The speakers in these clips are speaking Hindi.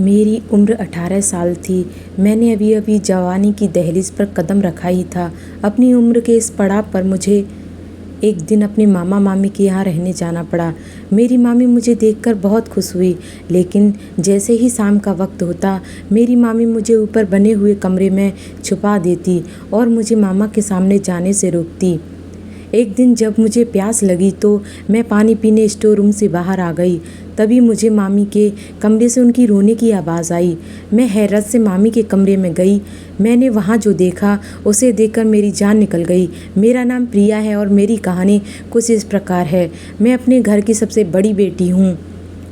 मेरी उम्र 18 साल थी। मैंने अभी अभी जवानी की दहलीज पर कदम रखा ही था। अपनी उम्र के इस पड़ाव पर मुझे एक दिन अपने मामा मामी के यहाँ रहने जाना पड़ा। मेरी मामी मुझे देखकर बहुत खुश हुई, लेकिन जैसे ही शाम का वक्त होता मेरी मामी मुझे ऊपर बने हुए कमरे में छुपा देती और मुझे मामा के सामने जाने से रोकती। एक दिन जब मुझे प्यास लगी तो मैं पानी पीने स्टोर रूम से बाहर आ गई। तभी मुझे मामी के कमरे से उनकी रोने की आवाज़ आई। मैं हैरत से मामी के कमरे में गई। मैंने वहाँ जो देखा उसे देखकर मेरी जान निकल गई। मेरा नाम प्रिया है और मेरी कहानी कुछ इस प्रकार है। मैं अपने घर की सबसे बड़ी बेटी हूँ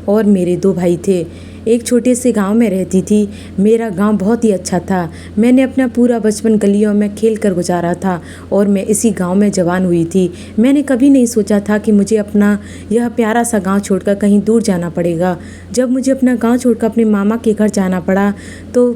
और मेरे 2 भाई थे। एक छोटे से गांव में रहती थी। मेरा गांव बहुत ही अच्छा था। मैंने अपना पूरा बचपन गलियों में खेल कर गुजारा था और मैं इसी गांव में जवान हुई थी। मैंने कभी नहीं सोचा था कि मुझे अपना यह प्यारा सा गांव छोड़कर कहीं दूर जाना पड़ेगा। जब मुझे अपना गांव छोड़कर अपने मामा के घर जाना पड़ा तो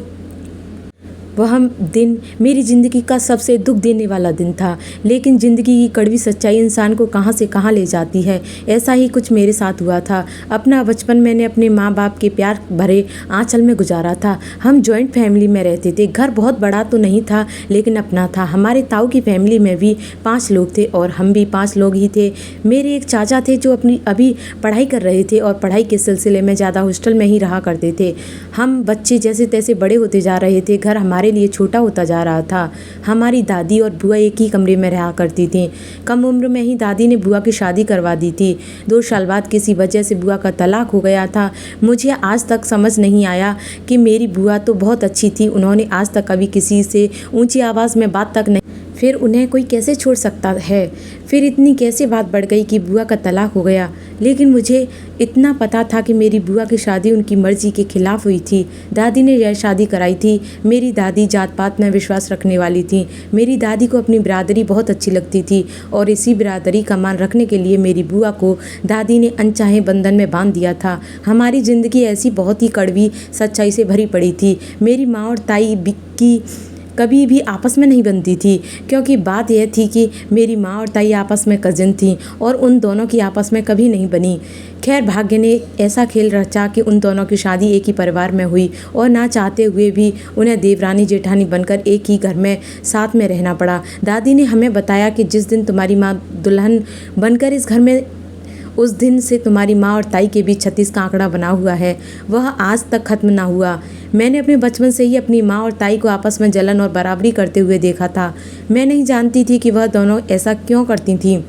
वह दिन मेरी ज़िंदगी का सबसे दुख देने वाला दिन था। लेकिन ज़िंदगी की कड़वी सच्चाई इंसान को कहाँ से कहाँ ले जाती है, ऐसा ही कुछ मेरे साथ हुआ था। अपना बचपन मैंने अपने माँ बाप के प्यार भरे आंचल में गुजारा था। हम जॉइंट फैमिली में रहते थे। घर बहुत बड़ा तो नहीं था लेकिन अपना था। हमारे ताऊ की फैमिली में भी 5 लोग थे और हम भी 5 लोग ही थे। मेरे एक चाचा थे जो अपनी अभी पढ़ाई कर रहे थे और पढ़ाई के सिलसिले में ज़्यादा हॉस्टल में ही रहा करते थे। हम बच्चे जैसे तैसे बड़े होते जा रहे थे। घर हमारे लिए छोटा होता जा रहा था। हमारी दादी और बुआ एक ही कमरे में रहा करती थी। कम उम्र में ही दादी ने बुआ की शादी करवा दी थी। 2 साल बाद किसी वजह से बुआ का तलाक हो गया था। मुझे आज तक समझ नहीं आया कि मेरी बुआ तो बहुत अच्छी थी, उन्होंने आज तक कभी किसी से ऊंची आवाज़ में बात तक नहीं, फिर उन्हें कोई कैसे छोड़ सकता है। फिर इतनी कैसे बात बढ़ गई कि बुआ का तलाक हो गया। लेकिन मुझे इतना पता था कि मेरी बुआ की शादी उनकी मर्जी के खिलाफ हुई थी। दादी ने यह शादी कराई थी। मेरी दादी जात पात में विश्वास रखने वाली थी। मेरी दादी को अपनी बिरादरी बहुत अच्छी लगती थी और इसी बिरादरी का मान रखने के लिए मेरी बुआ को दादी ने अनचाहे बंधन में बांध दिया था। हमारी ज़िंदगी ऐसी बहुत ही कड़वी सच्चाई से भरी पड़ी थी। मेरी माँ और ताई की कभी भी आपस में नहीं बनती थी, क्योंकि बात यह थी कि मेरी माँ और ताई आपस में कज़न थीं और उन दोनों की आपस में कभी नहीं बनी। खैर भाग्य ने ऐसा खेल रचा कि उन दोनों की शादी एक ही परिवार में हुई और ना चाहते हुए भी उन्हें देवरानी जेठानी बनकर एक ही घर में साथ में रहना पड़ा। दादी ने हमें बताया कि जिस दिन तुम्हारी माँ दुल्हन बनकर इस घर में, उस दिन से तुम्हारी माँ और ताई के बीच 36 का आंकड़ा बना हुआ है, वह आज तक खत्म ना हुआ। मैंने अपने बचपन से ही अपनी माँ और ताई को आपस में जलन और बराबरी करते हुए देखा था। मैं नहीं जानती थी कि वह दोनों ऐसा क्यों करती थीं,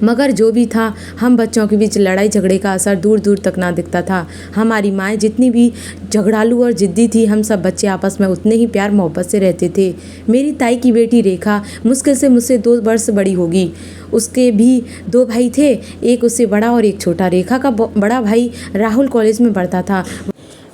मगर जो भी था, हम बच्चों के बीच लड़ाई झगड़े का असर दूर दूर तक ना दिखता था। हमारी माएँ जितनी भी झगड़ालू और ज़िद्दी थी, हम सब बच्चे आपस में उतने ही प्यार मोहब्बत से रहते थे। मेरी ताई की बेटी रेखा मुश्किल से मुझसे 2 वर्ष बड़ी होगी। उसके भी 2 भाई थे, एक उससे बड़ा और एक छोटा। रेखा का बड़ा भाई राहुल कॉलेज में पढ़ता था।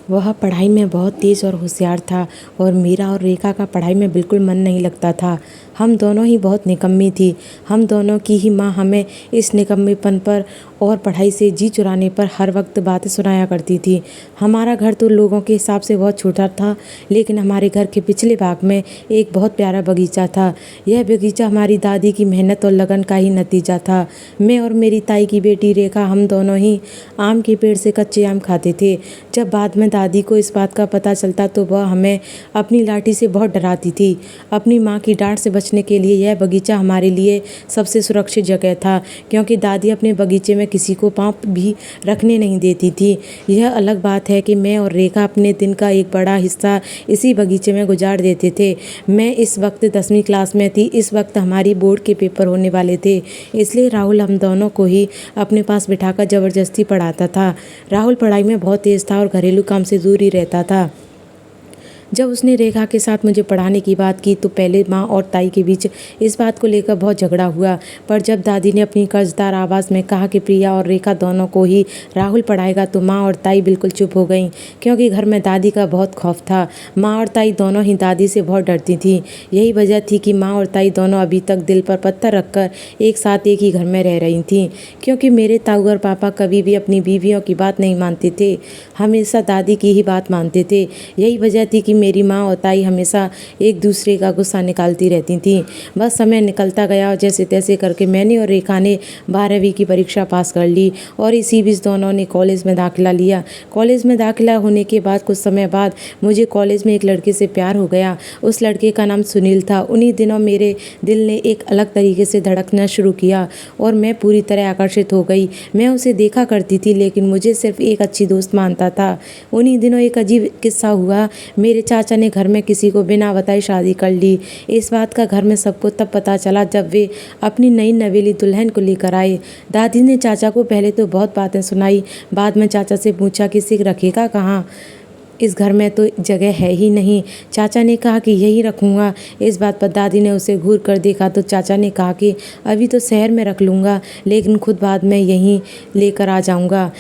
वह पढ़ाई में बहुत तेज़ और होशियार था और मेरा और रेखा का पढ़ाई में बिल्कुल मन नहीं लगता था। हम दोनों ही बहुत निकम्मी थी। हम दोनों की ही माँ हमें इस निकम्मीपन पर और पढ़ाई से जी चुराने पर हर वक्त बातें सुनाया करती थी। हमारा घर तो लोगों के हिसाब से बहुत छोटा था, लेकिन हमारे घर के पिछले भाग में एक बहुत प्यारा बगीचा था। यह बगीचा हमारी दादी की मेहनत और लगन का ही नतीजा था। मैं और मेरी ताई की बेटी रेखा, हम दोनों ही आम के पेड़ से कच्चे आम खाते थे। जब बाद में दादी को इस बात का पता चलता तो वह हमें अपनी लाठी से बहुत डराती थी। अपनी माँ की डांट से बचने के लिए यह बगीचा हमारे लिए सबसे सुरक्षित जगह था, क्योंकि दादी अपने बगीचे में किसी को पाँव भी रखने नहीं देती थी। यह अलग बात है कि मैं और रेखा अपने दिन का एक बड़ा हिस्सा इसी बगीचे में गुजार देते थे। मैं इस वक्त 10वीं क्लास में थी। इस वक्त हमारी बोर्ड के पेपर होने वाले थे, इसलिए राहुल हम दोनों को ही अपने पास बिठाकर ज़बरदस्ती पढ़ाता था। राहुल पढ़ाई में बहुत तेज़ था और घरेलू काम से दूर ही रहता था। जब उसने रेखा के साथ मुझे पढ़ाने की बात की तो पहले माँ और ताई के बीच इस बात को लेकर बहुत झगड़ा हुआ, पर जब दादी ने अपनी कर्जदार आवाज़ में कहा कि प्रिया और रेखा दोनों को ही राहुल पढ़ाएगा तो माँ और ताई बिल्कुल चुप हो गईं, क्योंकि घर में दादी का बहुत खौफ था। माँ और ताई दोनों ही दादी से बहुत डरती थीं। यही वजह थी कि माँ और ताई दोनों अभी तक दिल पर पत्थर रखकर एक साथ एक ही घर में रह रही थीं, क्योंकि मेरे ताऊ और पापा कभी भी अपनी बीवियों की बात नहीं मानते थे, हमेशा दादी की ही बात मानते थे। यही वजह थी कि मेरी माँ और ताई हमेशा एक दूसरे का गुस्सा निकालती रहती थीं। बस समय निकलता गया और जैसे तैसे करके मैंने और रेखा ने 12वीं की परीक्षा पास कर ली और इसी बीच दोनों ने कॉलेज में दाखिला लिया। कॉलेज में दाखिला होने के बाद कुछ समय बाद मुझे कॉलेज में एक लड़के से प्यार हो गया। उस लड़के का नाम सुनील था। उन्हीं दिनों मेरे दिल ने एक अलग तरीके से धड़कना शुरू किया और मैं पूरी तरह आकर्षित हो गई। मैं उसे देखा करती थी लेकिन मुझे सिर्फ एक अच्छी दोस्त मानता था। उन्हीं दिनों एक अजीब किस्सा हुआ। मेरे चाचा ने घर में किसी को बिना बताए शादी कर ली। इस बात का घर में सबको तब पता चला जब वे अपनी नई नवेली दुल्हन को लेकर आए। दादी ने चाचा को पहले तो बहुत बातें सुनाई। बाद में चाचा से पूछा कि इसे रखेगा कहाँ, इस घर में तो जगह है ही नहीं। चाचा ने कहा कि यहीं रखूँगा। इस बात पर दादी ने उसे घूर कर देखा तो चाचा ने कहा कि अभी तो शहर में रख लूँगा लेकिन खुद बाद में यहीं लेकर आ जाऊँगा।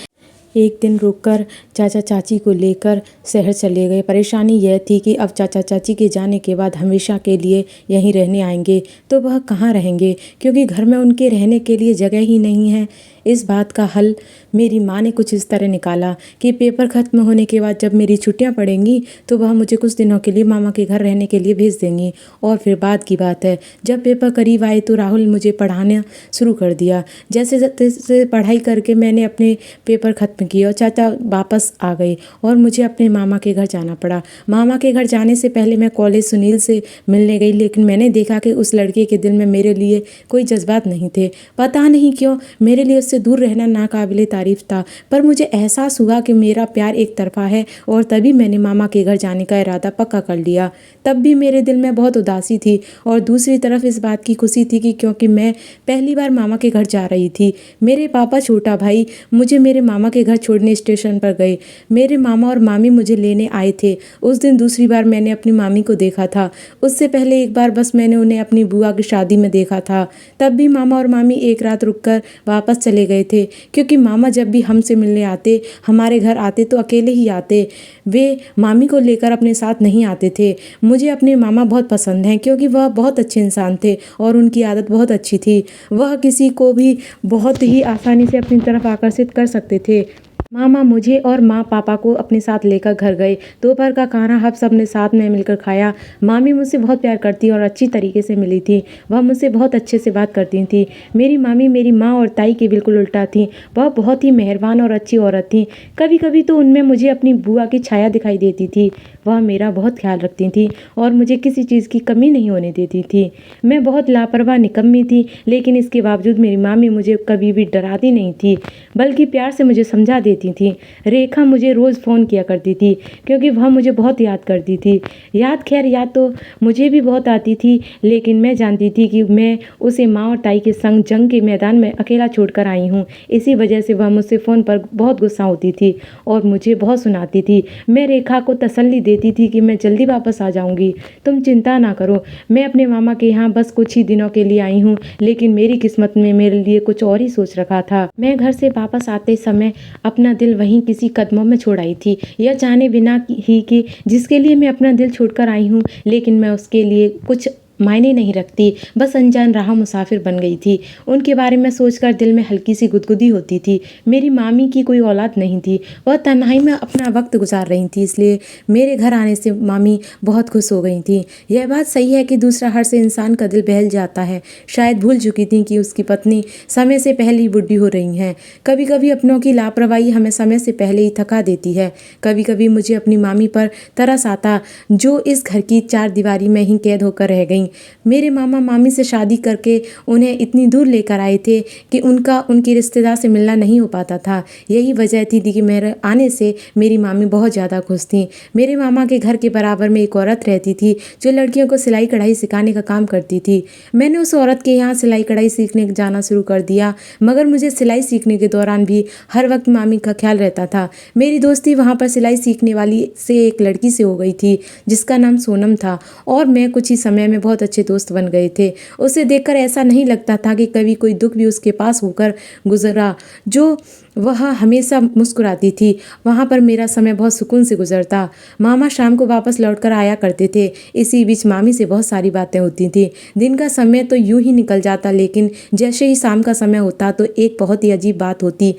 एक दिन रुककर चाचा चाची को लेकर शहर चले गए। परेशानी यह थी कि अब चाचा चाची के जाने के बाद हमेशा के लिए यहीं रहने आएंगे तो वह कहाँ रहेंगे, क्योंकि घर में उनके रहने के लिए जगह ही नहीं है। इस बात का हल मेरी माँ ने कुछ इस तरह निकाला कि पेपर ख़त्म होने के बाद जब मेरी छुट्टियाँ पड़ेंगी तो वह मुझे कुछ दिनों के लिए मामा के घर रहने के लिए भेज देंगी। और फिर बाद की बात है, जब पेपर करीब आए तो राहुल मुझे पढ़ाना शुरू कर दिया। जैसे तैसे पढ़ाई करके मैंने अपने पेपर ख़त्म किए और चाचा वापस आ गए और मुझे अपने मामा के घर जाना पड़ा। मामा के घर जाने से पहले मैं कॉलेज सुनील से मिलने गई लेकिन मैंने देखा कि उस लड़के के दिल में मेरे लिए कोई जज्बात नहीं थे। पता नहीं क्यों मेरे लिए उससे दूर रहना नाकाबिले तारीफ था, पर मुझे एहसास हुआ कि मेरा प्यार एक तरफा है और तभी मैंने मामा के घर जाने का इरादा पक्का कर लिया। तब भी मेरे दिल में बहुत उदासी थी और दूसरी तरफ इस बात की खुशी थी कि क्योंकि मैं पहली बार मामा के घर जा रही थी। मेरे पापा छोटा भाई मुझे मेरे मामा के घर छोड़ने स्टेशन पर गए। मेरे मामा और मामी मुझे लेने आए थे। उस दिन दूसरी बार मैंने अपनी मामी को देखा था। उससे पहले एक बार बस मैंने उन्हें अपनी बुआ की शादी में देखा था। तब भी मामा और मामी एक रात रुककर वापस चले गए थे, क्योंकि मामा जब भी हमसे मिलने आते, हमारे घर आते तो अकेले ही आते। वे मामी को लेकर अपने साथ नहीं आते थे। मुझे अपने मामा बहुत पसंद हैं क्योंकि वह बहुत अच्छे इंसान थे और उनकी आदत बहुत अच्छी थी। वह किसी को भी बहुत ही आसानी से अपनी तरफ आकर्षित कर सकते थे। मामा मुझे और माँ पापा को अपने साथ लेकर घर गए। दोपहर का खाना हम सब ने साथ में मिलकर खाया। मामी मुझसे बहुत प्यार करती और अच्छी तरीके से मिली थी। वह मुझसे बहुत अच्छे से बात करती थी। मेरी मामी मेरी माँ और ताई के बिल्कुल उल्टा थी। वह बहुत ही मेहरबान और अच्छी औरत थी। कभी कभी तो उनमें मुझे अपनी बुआ की छाया दिखाई देती थी। वह मेरा बहुत ख्याल रखती थी और मुझे किसी चीज़ की कमी नहीं होने देती थी। मैं बहुत लापरवाह निकम्मी थी, लेकिन इसके बावजूद मेरी मामी मुझे कभी भी डराती नहीं थी, बल्कि प्यार से मुझे समझा देती थी। रेखा मुझे रोज़ फ़ोन किया करती थी क्योंकि वह मुझे बहुत याद करती थी। याद तो मुझे भी बहुत आती थी, लेकिन मैं जानती थी कि मैं उसे माँ और ताई के संग जंग के मैदान में अकेला छोड़कर आई हूँ। इसी वजह से वह मुझसे फ़ोन पर बहुत गुस्सा होती थी और मुझे बहुत सुनाती थी। मैं रेखा को तसल्ली देती थी कि मैं जल्दी वापस आ जाऊँगी, तुम चिंता ना करो। मैं अपने मामा के यहाँ बस कुछ ही दिनों के लिए आई हूँ, लेकिन मेरी किस्मत में मेरे लिए कुछ और ही सोच रखा था। मैं घर से वापस आते समय अपना दिल वहीं किसी कदमों में छोड़ आई थी, यह जाने बिना ही कि जिसके लिए मैं अपना दिल छोड़कर आई हूँ, लेकिन मैं उसके लिए कुछ मायने नहीं रखती, बस अनजान राह मुसाफिर बन गई थी। उनके बारे में सोचकर दिल में हल्की सी गुदगुदी होती थी। मेरी मामी की कोई औलाद नहीं थी, वह तन्हाई में अपना वक्त गुजार रही थी, इसलिए मेरे घर आने से मामी बहुत खुश हो गई थी। यह बात सही है कि दूसरा हर से इंसान का दिल बहल जाता है। शायद भूल चुकी थी कि उसकी पत्नी समय से पहले ही बुढ़ी हो रही हैं। कभी कभी अपनों की लापरवाही हमें समय से पहले ही थका देती है। कभी कभी मुझे अपनी मामी पर तरस आता, जो इस घर की चार दीवारी में ही कैद होकर रह गई। मेरे मामा मामी से शादी करके उन्हें इतनी दूर लेकर आए थे कि उनकी रिश्तेदार से मिलना नहीं हो पाता था। यही वजह थी कि मेरे आने से मेरी मामी बहुत ज़्यादा खुश थी। मेरे मामा के घर के बराबर में एक औरत रहती थी जो लड़कियों को सिलाई कढ़ाई सिखाने का काम करती थी। मैंने उस औरत के यहाँ सिलाई कढ़ाई सीखने जाना शुरू कर दिया, मगर मुझे सिलाई सीखने के दौरान भी हर वक्त मामी का ख्याल रहता था। मेरी दोस्ती वहाँ पर सिलाई सीखने वाली से एक लड़की से हो गई थी जिसका नाम सोनम था और मैं कुछ ही समय में बहुत अच्छे दोस्त बन गए थे। उसे देखकर ऐसा नहीं लगता था कि कभी कोई दुख भी उसके पास होकर गुजरा, जो वह हमेशा मुस्कुराती थी। वहाँ पर मेरा समय बहुत सुकून से गुजरता। मामा शाम को वापस लौटकर आया करते थे। इसी बीच मामी से बहुत सारी बातें होती थी। दिन का समय तो यूं ही निकल जाता, लेकिन जैसे ही शाम का समय होता तो एक बहुत ही अजीब बात होती।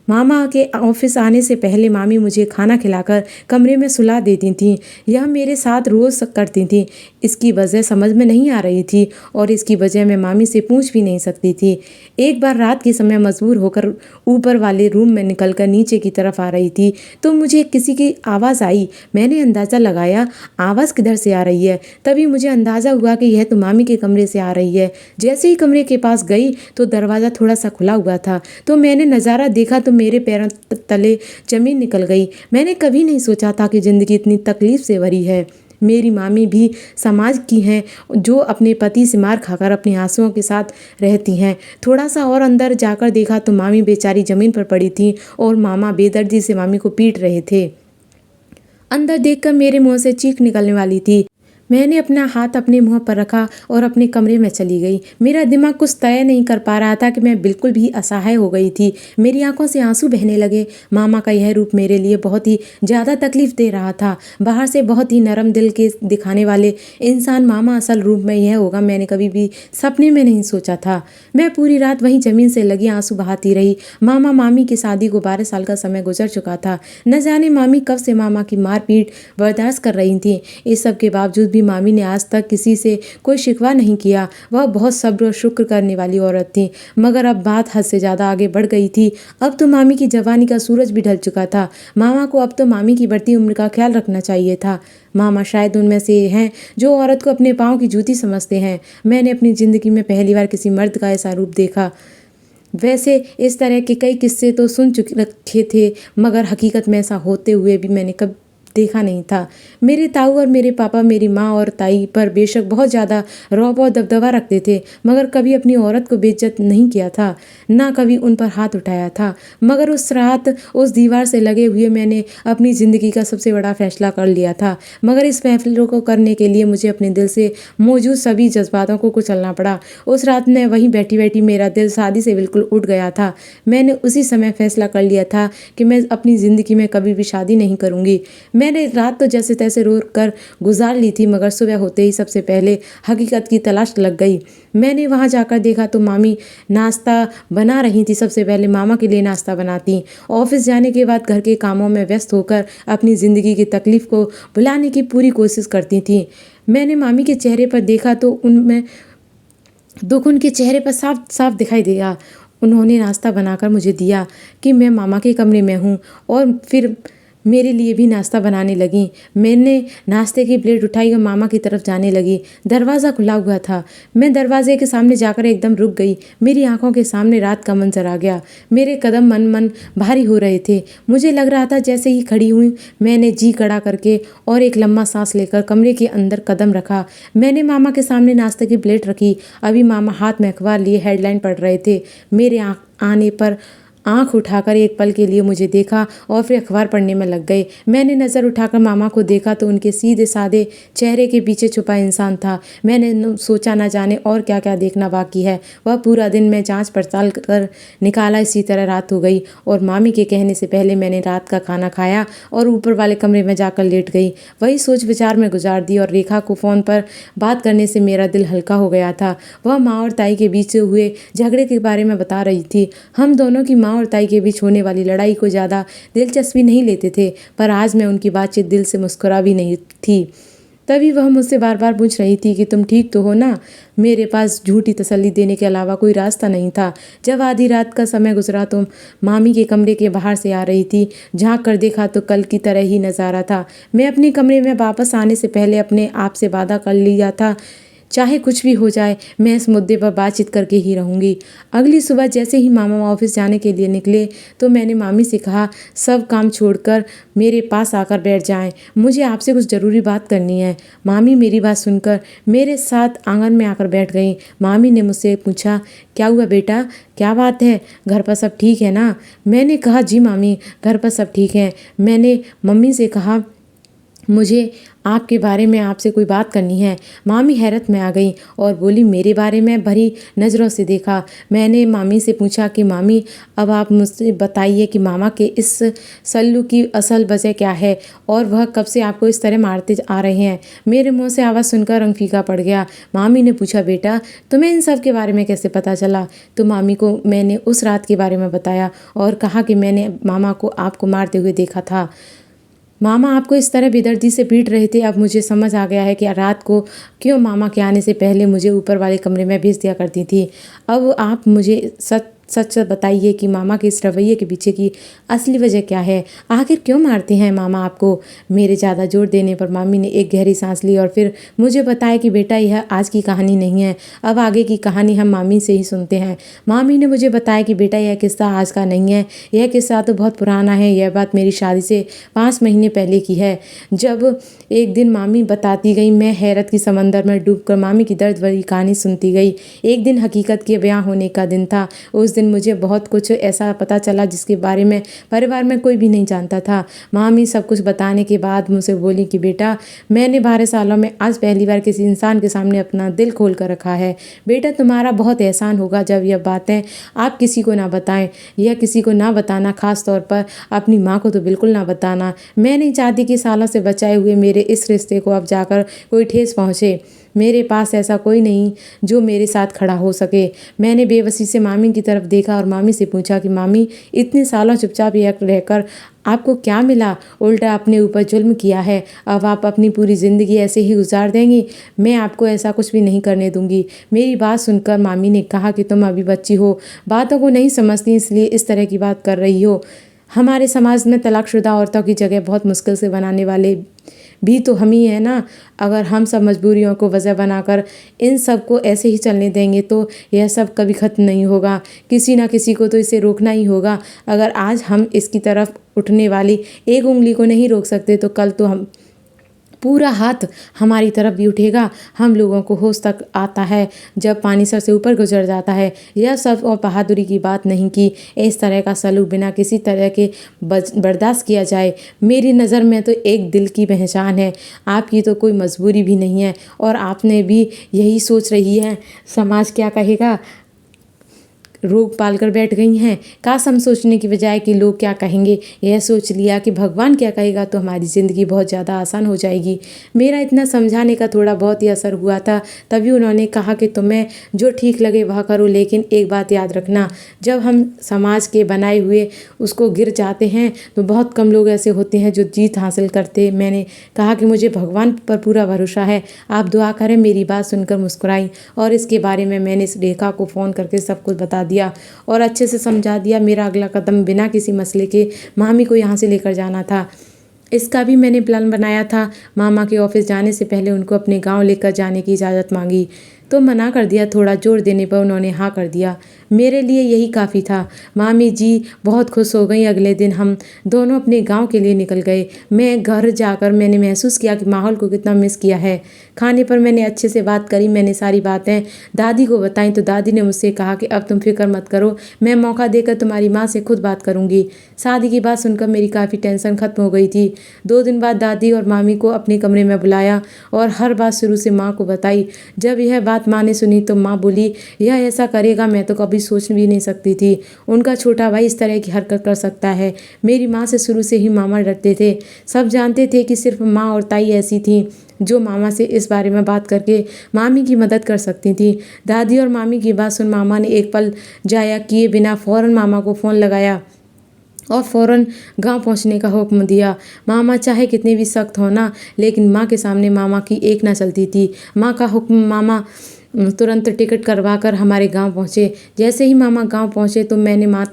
मामा के ऑफिस आने से पहले मामी मुझे खाना खिलाकर कमरे में सुला देती थीं। यह मेरे साथ रोज़ करती थीं। इसकी वजह समझ में नहीं आ रही थी और इसकी वजह मैं मामी से पूछ भी नहीं सकती थी। एक बार रात के समय मजबूर होकर ऊपर वाले रूम में निकलकर नीचे की तरफ आ रही थी तो मुझे किसी की आवाज़ आई। मैंने अंदाज़ा लगाया आवाज़ किधर से आ रही है। तभी मुझे अंदाज़ा हुआ कि यह तो मामी के कमरे से आ रही है। जैसे ही कमरे के पास गई तो दरवाज़ा थोड़ा सा खुला हुआ था तो मैंने नज़ारा देखा तो मेरे पैरों तले ज़मीन निकल गई। मैंने कभी नहीं सोचा था कि ज़िंदगी इतनी तकलीफ़ से भरी है। मेरी मामी भी समाज की हैं जो अपने पति से मार खाकर अपने आंसुओं के साथ रहती हैं। थोड़ा सा और अंदर जाकर देखा तो मामी बेचारी ज़मीन पर पड़ी थी और मामा बेदर्दी से मामी को पीट रहे थे। अंदर देखकर मेरे मुंह से चीख निकलने वाली थी। मैंने अपना हाथ अपने मुंह पर रखा और अपने कमरे में चली गई। मेरा दिमाग कुछ तय नहीं कर पा रहा था कि मैं बिल्कुल भी असहाय हो गई थी। मेरी आंखों से आंसू बहने लगे। मामा का यह रूप मेरे लिए बहुत ही ज़्यादा तकलीफ दे रहा था। बाहर से बहुत ही नरम दिल के दिखाने वाले इंसान मामा असल रूप में यह होगा मैंने कभी भी सपने में नहीं सोचा था। मैं पूरी रात वहीं ज़मीन से लगी आंसू बहाती रही। मामा मामी की शादी को 12 साल का समय गुजर चुका था। न जाने मामी कब से मामा की मारपीट बर्दाश्त कर रही थी। इस सब के बावजूद भी मामी ने आज तक किसी से कोई शिकवा नहीं किया। वह बहुत सब्र और शुक्र करने वाली औरत थी। मगर अब बात हद से ज़्यादा आगे बढ़ गई थी। अब तो मामी की जवानी का सूरज भी ढल चुका था। मामा को अब तो मामी की बढ़ती उम्र का ख्याल रखना चाहिए था। मामा शायद उनमें से हैं जो औरत को अपने पाँव की जूती समझते हैं। मैंने अपनी ज़िंदगी में पहली बार किसी मर्द का ऐसा रूप देखा। वैसे इस तरह के कई किस्से तो सुन चुके रखे थे मगर हकीकत में ऐसा होते हुए भी मैंने कब देखा नहीं था। मेरे ताऊ और मेरे पापा मेरी माँ और ताई पर बेशक बहुत ज़्यादा रौब और दबदबा रखते थे मगर कभी अपनी औरत को बेइज्जत नहीं किया था, ना कभी उन पर हाथ उठाया था। मगर उस रात उस दीवार से लगे हुए मैंने अपनी ज़िंदगी का सबसे बड़ा फैसला कर लिया था। मगर इस फैसले को करने के लिए मुझे अपने दिल से मौजूद सभी जज्बातों को कुचलना पड़ा। उस रात में वहीं बैठी बैठी मेरा दिल शादी से बिल्कुल उठ गया था। मैंने उसी समय फैसला कर लिया था कि मैं अपनी ज़िंदगी में कभी भी शादी नहीं करूँगी। मैंने रात तो जैसे तैसे रो कर गुजार ली थी मगर सुबह होते ही सबसे पहले हकीकत की तलाश लग गई। मैंने वहाँ जाकर देखा तो मामी नाश्ता बना रही थी। सबसे पहले मामा के लिए नाश्ता बनाती। ऑफिस जाने के बाद घर के कामों में व्यस्त होकर अपनी ज़िंदगी की तकलीफ़ को भुलाने की पूरी कोशिश करती थी। मैंने मामी के चेहरे पर देखा तो उनमें दुख उनके चेहरे पर साफ साफ दिखाई दिया। उन्होंने नाश्ता बनाकर मुझे दिया कि मैं मामा के कमरे में हूँ और फिर मेरे लिए भी नाश्ता बनाने लगी। मैंने नाश्ते की प्लेट उठाई और मामा की तरफ जाने लगी। दरवाज़ा खुला हुआ था। मैं दरवाजे के सामने जाकर एकदम रुक गई। मेरी आंखों के सामने रात का मंजर आ गया। मेरे कदम मन भारी हो रहे थे। मुझे लग रहा था जैसे ही खड़ी हुई मैंने जी कड़ा करके और एक लम्बा सांस लेकर कमरे के अंदर कदम रखा। मैंने मामा के सामने नाश्ते की प्लेट रखी। अभी मामा हाथ में अखबार लिए हेडलाइन पढ़ रहे थे। मेरे आने पर आंख उठाकर एक पल के लिए मुझे देखा और फिर अखबार पढ़ने में लग गए। मैंने नज़र उठाकर मामा को देखा तो उनके सीधे साधे चेहरे के पीछे छुपा इंसान था। मैंने सोचा न जाने और क्या क्या देखना बाकी है। वह पूरा दिन मैं जांच पड़ताल कर निकाला। इसी तरह रात हो गई और मामी के कहने से पहले मैंने रात का खाना खाया और ऊपर वाले कमरे में जाकर लेट गई। वही सोच विचार में गुजार दी और रेखा को फ़ोन पर बात करने से मेरा दिल हल्का हो गया था। वह माँ और ताई के बीच हुए झगड़े के बारे में बता रही थी। हम दोनों की माँ और ताई के बीच होने वाली लड़ाई को ज़्यादा दिलचस्पी नहीं लेते थे पर आज मैं उनकी बातचीत दिल से मुस्कुरा भी नहीं थी। तभी वह मुझसे बार बार पूछ रही थी कि तुम ठीक तो हो ना। मेरे पास झूठी तसल्ली देने के अलावा कोई रास्ता नहीं था। जब आधी रात का समय गुजरा तो मामी के कमरे के बाहर से आ रही थी। झांक कर देखा तो कल की तरह ही नज़ारा था। मैं अपने कमरे में वापस आने से पहले अपने आप से वादा कर लिया था चाहे कुछ भी हो जाए मैं इस मुद्दे पर बातचीत करके ही रहूँगी। अगली सुबह जैसे ही मामा ऑफिस जाने के लिए निकले तो मैंने मामी से कहा सब काम छोड़कर मेरे पास आकर बैठ जाएं। मुझे आपसे कुछ ज़रूरी बात करनी है। मामी मेरी बात सुनकर मेरे साथ आंगन में आकर बैठ गई। मामी ने मुझसे पूछा क्या हुआ बेटा, क्या बात है, घर पर सब ठीक है ना। मैंने कहा जी मामी घर पर सब ठीक है। मैंने मम्मी से कहा मुझे आपके बारे में आपसे कोई बात करनी है। मामी हैरत में आ गई और बोली, मेरे बारे में? भरी नज़रों से देखा। मैंने मामी से पूछा कि मामी, अब आप मुझसे बताइए कि मामा के इस सल्लू की असल वजह क्या है और वह कब से आपको इस तरह मारते आ रहे हैं। मेरे मुंह से आवाज़ सुनकर रंग फीका पड़ गया। मामी ने पूछा, बेटा तुम्हें इन सब के बारे में कैसे पता चला? तो मामी को मैंने उस रात के बारे में बताया और कहा कि मैंने मामा को आपको मारते हुए देखा था। मामा आपको इस तरह बेदर्दी से पीट रहे थे। अब मुझे समझ आ गया है कि रात को क्यों मामा के आने से पहले मुझे ऊपर वाले कमरे में भेज दिया करती थी। अब आप मुझे सच सच बताइए कि मामा के इस रवैये के पीछे की असली वजह क्या है। आखिर क्यों मारते हैं मामा आपको? मेरे ज़्यादा जोर देने पर मामी ने एक गहरी सांस ली और फिर मुझे बताया कि बेटा, यह आज की कहानी नहीं है, अब आगे की कहानी हम मामी से ही सुनते हैं। मामी ने मुझे बताया कि बेटा, यह किस्सा आज का नहीं है, यह किस्सा तो बहुत पुराना है। यह बात मेरी शादी से 5 महीने पहले की है। जब एक दिन मामी बताती गई, मैं हैरत की समंदर में डूबकर मामी की दर्द भरी कहानी सुनती गई। एक दिन हकीकत के बयां होने का दिन था। उस दिन मुझे बहुत कुछ ऐसा पता चला जिसके बारे में परिवार में कोई भी नहीं जानता था। मामी सब कुछ बताने के बाद मुझसे बोली कि बेटा, मैंने 12 सालों में आज पहली बार किसी इंसान के सामने अपना दिल खोल कर रखा है। बेटा, तुम्हारा बहुत एहसान होगा जब यह बातें आप किसी को ना बताएं। यह किसी को ना बताना, खास तौर पर अपनी माँ को तो बिल्कुल ना बताना। मैं नहीं चाहती कि सालों से बचाए हुए मेरे इस रिश्ते को अब जाकर कोई ठेस पहुँचे। मेरे पास ऐसा कोई नहीं जो मेरे साथ खड़ा हो सके। मैंने बेबसी से मामी की तरफ देखा और मामी से पूछा कि मामी, इतने सालों चुपचाप रहकर आपको क्या मिला? उल्टा अपने ऊपर जुल्म किया है। अब आप अपनी पूरी ज़िंदगी ऐसे ही गुजार देंगी? मैं आपको ऐसा कुछ भी नहीं करने दूंगी। मेरी बात सुनकर मामी ने कहा कि तुम अभी बच्ची हो, बातों को नहीं समझती, इसलिए इस तरह की बात कर रही हो। हमारे समाज में तलाकशुदा औरतों की जगह बहुत मुश्किल से बनाने वाले भी तो हम ही हैं ना। अगर हम सब मजबूरियों को वजह बनाकर इन सब को ऐसे ही चलने देंगे तो यह सब कभी ख़त्म नहीं होगा। किसी ना किसी को तो इसे रोकना ही होगा। अगर आज हम इसकी तरफ उठने वाली एक उंगली को नहीं रोक सकते तो कल तो हम पूरा हाथ हमारी तरफ भी उठेगा। हम लोगों को होश तक आता है जब पानी सर से ऊपर गुजर जाता है। यह सब और बहादुरी की बात नहीं कि इस तरह का सलूक बिना किसी तरह के बर्दाश्त किया जाए। मेरी नज़र में तो एक दिल की पहचान है, आपकी तो कोई मजबूरी भी नहीं है। और आपने भी यही सोच रही है समाज क्या कहेगा, रोग पाल कर बैठ गई हैं। काश हम सोचने की बजाय कि लोग क्या कहेंगे, यह सोच लिया कि भगवान क्या कहेगा, तो हमारी ज़िंदगी बहुत ज़्यादा आसान हो जाएगी। मेरा इतना समझाने का थोड़ा बहुत ही असर हुआ था। तभी उन्होंने कहा कि तुम्हें जो ठीक लगे वह करो, लेकिन एक बात याद रखना, जब हम समाज के बनाए हुए उसको गिर जाते हैं तो बहुत कम लोग ऐसे होते हैं जो जीत हासिल करते। मैंने कहा कि मुझे भगवान पर पूरा भरोसा है, आप दुआ करें। मेरी बात सुनकर मुस्कुराई और इसके बारे में मैंने इस रेखा को फ़ोन करके सब कुछ बता दिया और अच्छे से समझा दिया। मेरा अगला कदम बिना किसी मसले के मामी को यहाँ से लेकर जाना था। इसका भी मैंने प्लान बनाया था। मामा के ऑफिस जाने से पहले उनको अपने गांव लेकर जाने की इजाज़त मांगी तो मना कर दिया। थोड़ा जोर देने पर उन्होंने हाँ कर दिया। मेरे लिए यही काफ़ी था। मामी जी बहुत खुश हो गई। अगले दिन हम दोनों अपने गांव के लिए निकल गए। मैं घर जाकर मैंने महसूस किया कि माहौल को कितना मिस किया है। खाने पर मैंने अच्छे से बात करी। मैंने सारी बातें दादी को बताई तो दादी ने मुझसे कहा कि अब तुम फिक्र मत करो, मैं मौका देकर तुम्हारी माँ से खुद बात करूँगी। शादी की बात सुनकर मेरी काफ़ी टेंशन खत्म हो गई थी। 2 दिन बाद दादी और मामी को अपने कमरे में बुलाया और हर बात शुरू से माँ को बताई। जब यह बात माँ ने सुनी तो माँ बोली, यह ऐसा करेगा मैं तो कभी सोच भी नहीं सकती थी। उनका छोटा भाई इस तरह की हरकत कर सकता है। मेरी माँ से शुरू से ही मामा डरते थे। सब जानते थे कि सिर्फ माँ और ताई ऐसी थी जो मामा से इस बारे में बात करके मामी की मदद कर सकती थी। दादी और मामी की बात सुन मामा ने एक पल जाया किए बिना फ़ौरन मामा को फ़ोन लगाया और फ़ौरन गांव पहुंचने का हुक्म दिया। मामा चाहे कितने भी सख्त हो ना, लेकिन माँ के सामने मामा की एक ना चलती थी। माँ का हुक्म। मामा तुरंत टिकट करवा कर हमारे गांव पहुंचे। जैसे ही मामा गांव पहुंचे तो मैंने माँ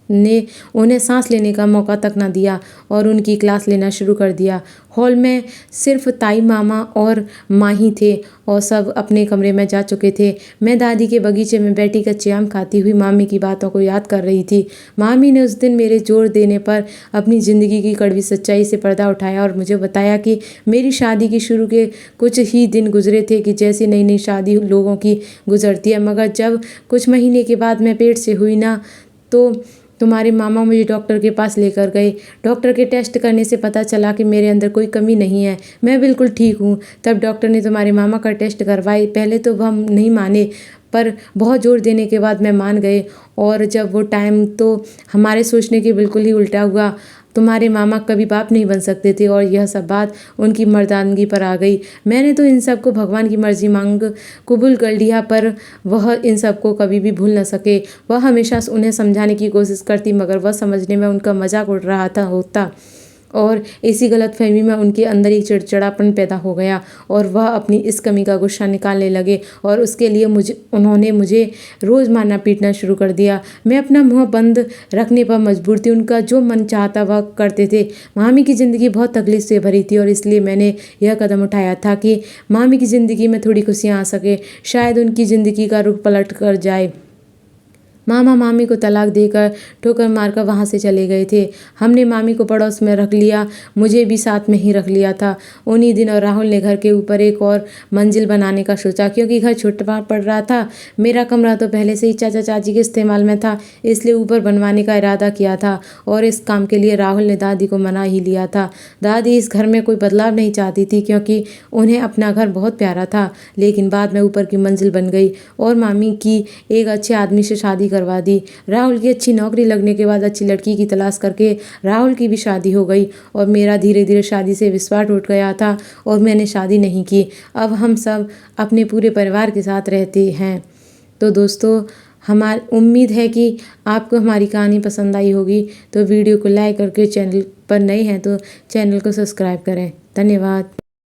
ने उन्हें सांस लेने का मौका तक ना दिया और उनकी क्लास लेना शुरू कर दिया। हॉल में सिर्फ ताई, मामा और माँ ही थे और सब अपने कमरे में जा चुके थे। मैं दादी के बगीचे में बैठी कच्चे आम खाती हुई मामी की बातों को याद कर रही थी। मामी ने उस दिन मेरे जोर देने पर अपनी ज़िंदगी की कड़वी सच्चाई से पर्दा उठाया और मुझे बताया कि मेरी शादी की शुरू के कुछ ही दिन गुजरे थे कि जैसी नई नई शादी लोगों की गुजरती है, मगर जब कुछ महीने के बाद मैं पेट से हुई ना तो तुम्हारे मामा मुझे डॉक्टर के पास लेकर गए। डॉक्टर के टेस्ट करने से पता चला कि मेरे अंदर कोई कमी नहीं है, मैं बिल्कुल ठीक हूँ। तब डॉक्टर ने तुम्हारे मामा का टेस्ट करवाई। पहले तो हम नहीं माने, पर बहुत ज़ोर देने के बाद मैं मान गए। और जब वो टाइम तो हमारे सोचने के बिल्कुल ही उल्टा हुआ। तुम्हारे मामा कभी बाप नहीं बन सकते थे और यह सब बात उनकी मर्दानगी पर आ गई। मैंने तो इन सब को भगवान की मर्जी मांग कबूल कर लिया, पर वह इन सब को कभी भी भूल न सके। वह हमेशा उन्हें समझाने की कोशिश करती, मगर वह समझने में उनका मजाक उड़ रहा था होता और इसी गलतफहमी में उनके अंदर एक चिड़चिड़ापन पैदा हो गया और वह अपनी इस कमी का गुस्सा निकालने लगे और उसके लिए उन्होंने मुझे रोज़ मारना पीटना शुरू कर दिया। मैं अपना मुंह बंद रखने पर मजबूर थी। उनका जो मन चाहता वह करते थे। मामी की ज़िंदगी बहुत तकलीफ से भरी थी और इसलिए मैंने यह कदम उठाया था कि मामी की ज़िंदगी में थोड़ी खुशियाँ आ सके, शायद उनकी ज़िंदगी का रुख पलट कर जाए। मामा मामी को तलाक देकर ठोकर मारकर वहाँ से चले गए थे। हमने मामी को पड़ोस में रख लिया, मुझे भी साथ में ही रख लिया था। उन्हीं दिनों राहुल ने घर के ऊपर एक और मंजिल बनाने का सोचा, क्योंकि घर छोटा पड़ रहा था। मेरा कमरा तो पहले से ही चाचा चाची के इस्तेमाल में था, इसलिए ऊपर बनवाने का इरादा किया था और इस काम के लिए राहुल ने दादी को मना ही लिया था। दादी इस घर में कोई बदलाव नहीं चाहती थी, क्योंकि उन्हें अपना घर बहुत प्यारा था। लेकिन बाद में ऊपर की मंजिल बन गई और मामी की एक अच्छे आदमी से शादी करवा दी। राहुल की अच्छी नौकरी लगने के बाद अच्छी लड़की की तलाश करके राहुल की भी शादी हो गई और मेरा धीरे धीरे शादी से विश्वास उठ गया था और मैंने शादी नहीं की। अब हम सब अपने पूरे परिवार के साथ रहते हैं। तो दोस्तों, हमारी उम्मीद है कि आपको हमारी कहानी पसंद आई होगी। तो वीडियो को लाइक करके, चैनल पर नए हैं तो चैनल को सब्सक्राइब करें। धन्यवाद।